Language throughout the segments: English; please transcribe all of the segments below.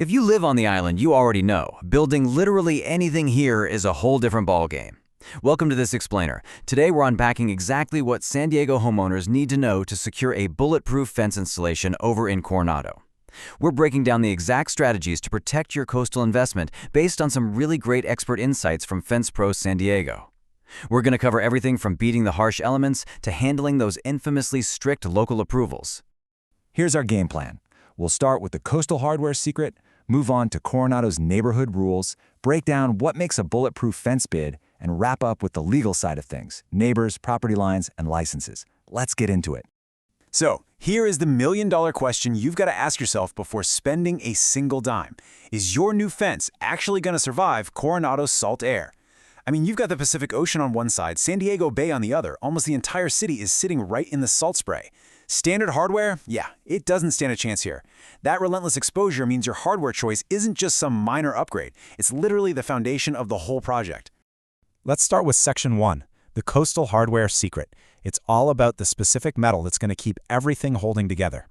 If you live on the island, you already know, building literally anything here is a whole different ballgame. Welcome to this explainer. Today we're unpacking exactly what San Diego homeowners need to know to secure a bulletproof fence installation over in Coronado. We're breaking down the exact strategies to protect your coastal investment based on some really great expert insights from Fence Pros San Diego. We're going to cover everything from beating the harsh elements to handling those infamously strict local approvals. Here's our game plan. We'll start with the coastal hardware secret, move on to Coronado's neighborhood rules, break down what makes a bulletproof fence bid, and wrap up with the legal side of things, neighbors, property lines, and licenses. Let's get into it. So, here is the million-dollar question you've got to ask yourself before spending a single dime. Is your new fence actually going to survive Coronado's salt air? I mean, you've got the Pacific Ocean on one side, San Diego Bay on the other. Almost the entire city is sitting right in the salt spray. Standard hardware? Yeah, it doesn't stand a chance here. That relentless exposure means your hardware choice isn't just some minor upgrade. It's literally the foundation of the whole project. Let's start with Section 1, the coastal hardware secret. It's all about the specific metal that's going to keep everything holding together.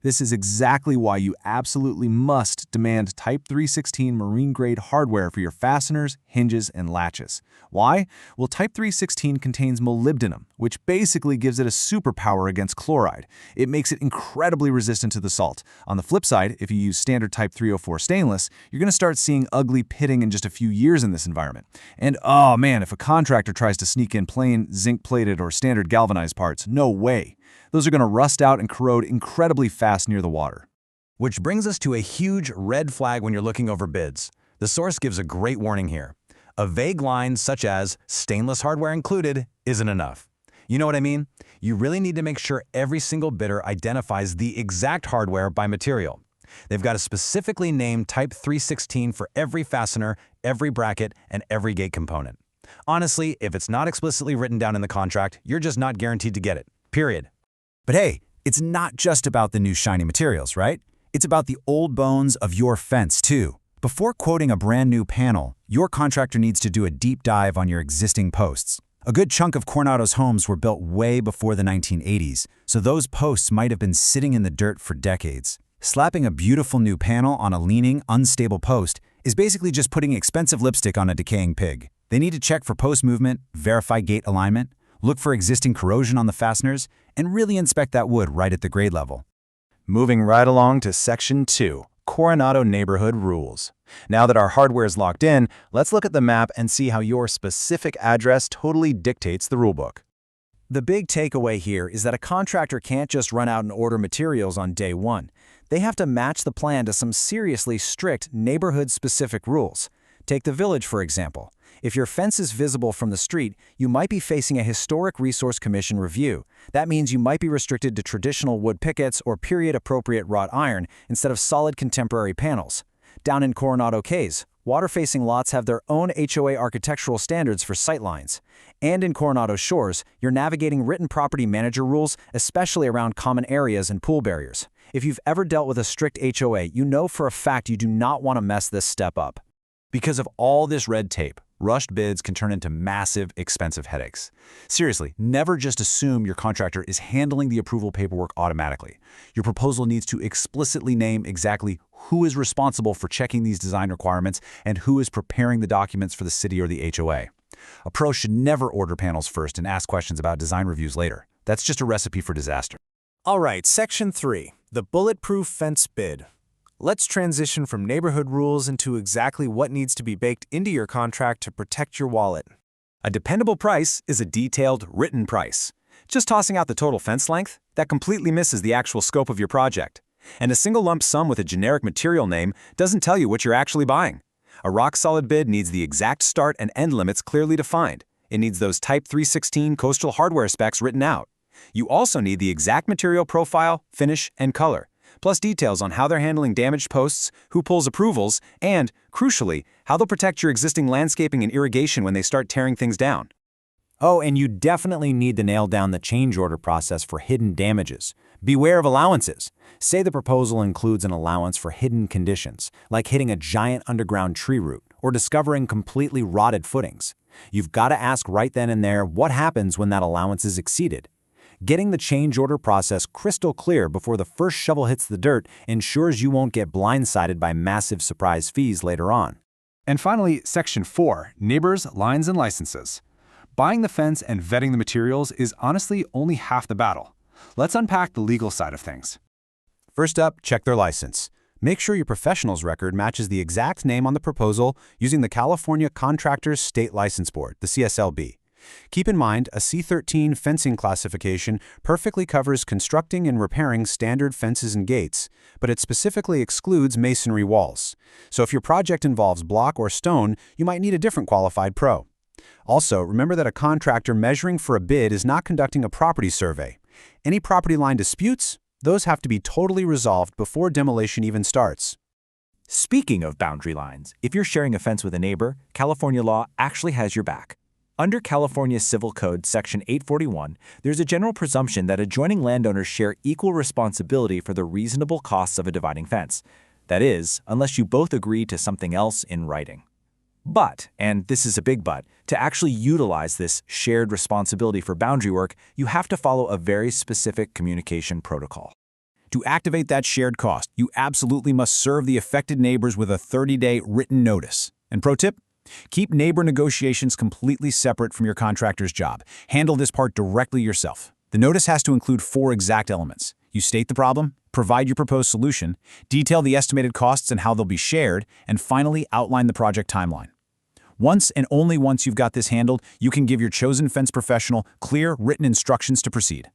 This is exactly why you absolutely must demand Type 316 marine-grade hardware for your fasteners, hinges, and latches. Why? Well, Type 316 contains molybdenum, which basically gives it a superpower against chloride. It makes it incredibly resistant to the salt. On the flip side, if you use standard Type 304 stainless, you're going to start seeing ugly pitting in just a few years in this environment. And oh man, if a contractor tries to sneak in plain zinc-plated or standard galvanized parts, no way. Those are going to rust out and corrode incredibly fast near the water. Which brings us to a huge red flag when you're looking over bids. The source gives a great warning here. A vague line such as stainless hardware included isn't enough. You know what I mean? You really need to make sure every single bidder identifies the exact hardware by material. They've got to specifically name Type 316 for every fastener, every bracket, and every gate component. Honestly, if it's not explicitly written down in the contract, you're just not guaranteed to get it. Period. But hey, it's not just about the new shiny materials, right? It's about the old bones of your fence, too. Before quoting a brand new panel, your contractor needs to do a deep dive on your existing posts. A good chunk of Coronado's homes were built way before the 1980s, so those posts might have been sitting in the dirt for decades. Slapping a beautiful new panel on a leaning, unstable post is basically just putting expensive lipstick on a decaying pig. They need to check for post movement, verify gate alignment, look for existing corrosion on the fasteners, and really inspect that wood right at the grade level. Moving right along to Section 2, Coronado Neighborhood Rules. Now that our hardware is locked in, let's look at the map and see how your specific address totally dictates the rulebook. The big takeaway here is that a contractor can't just run out and order materials on day one. They have to match the plan to some seriously strict neighborhood-specific rules. Take the village, for example. If your fence is visible from the street, you might be facing a Historic Resource Commission review. That means you might be restricted to traditional wood pickets or period-appropriate wrought iron instead of solid contemporary panels. Down in Coronado Cays, water-facing lots have their own HOA architectural standards for sightlines. And in Coronado Shores, you're navigating written property manager rules, especially around common areas and pool barriers. If you've ever dealt with a strict HOA, you know for a fact you do not want to mess this step up. Because of all this red tape, rushed bids can turn into massive, expensive headaches. Seriously, never just assume your contractor is handling the approval paperwork automatically. Your proposal needs to explicitly name exactly who is responsible for checking these design requirements and who is preparing the documents for the city or the HOA. A pro should never order panels first and ask questions about design reviews later. That's just a recipe for disaster. All right, Section 3, the bulletproof fence bid. Let's transition from neighborhood rules into exactly what needs to be baked into your contract to protect your wallet. A dependable price is a detailed, written price. Just tossing out the total fence length? That completely misses the actual scope of your project. And a single lump sum with a generic material name doesn't tell you what you're actually buying. A rock-solid bid needs the exact start and end limits clearly defined. It needs those Type 316 coastal hardware specs written out. You also need the exact material profile, finish, and color, plus details on how they're handling damaged posts, who pulls approvals, and, crucially, how they'll protect your existing landscaping and irrigation when they start tearing things down. Oh, and you definitely need to nail down the change order process for hidden damages. Beware of allowances. Say the proposal includes an allowance for hidden conditions, like hitting a giant underground tree root or discovering completely rotted footings. You've got to ask right then and there what happens when that allowance is exceeded. Getting the change order process crystal clear before the first shovel hits the dirt ensures you won't get blindsided by massive surprise fees later on. And finally, Section 4, Neighbors, Lines, and Licenses. Buying the fence and vetting the materials is honestly only half the battle. Let's unpack the legal side of things. First up, check their license. Make sure your professional's record matches the exact name on the proposal using the California Contractors State License Board, the CSLB. Keep in mind, a C13 fencing classification perfectly covers constructing and repairing standard fences and gates, but it specifically excludes masonry walls. So if your project involves block or stone, you might need a different qualified pro. Also, remember that a contractor measuring for a bid is not conducting a property survey. Any property line disputes, those have to be totally resolved before demolition even starts. Speaking of boundary lines, if you're sharing a fence with a neighbor, California law actually has your back. Under California Civil Code Section 841, there's a general presumption that adjoining landowners share equal responsibility for the reasonable costs of a dividing fence. That is, unless you both agree to something else in writing. But, and this is a big but, to actually utilize this shared responsibility for boundary work, you have to follow a very specific communication protocol. To activate that shared cost, you absolutely must serve the affected neighbors with a 30-day written notice. And pro tip? Keep neighbor negotiations completely separate from your contractor's job. Handle this part directly yourself. The notice has to include 4 exact elements. You state the problem, provide your proposed solution, detail the estimated costs and how they'll be shared, and finally outline the project timeline. Once and only once you've got this handled, you can give your chosen fence professional clear, written instructions to proceed.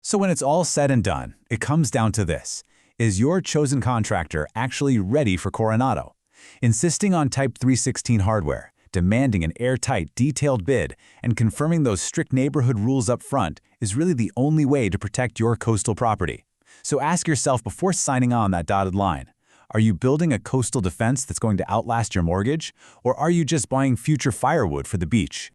So when it's all said and done, it comes down to this. Is your chosen contractor actually ready for Coronado? Insisting on Type 316 hardware, demanding an airtight, detailed bid, and confirming those strict neighborhood rules up front is really the only way to protect your coastal property. So ask yourself before signing on that dotted line, are you building a coastal defense that's going to outlast your mortgage, or are you just buying future firewood for the beach?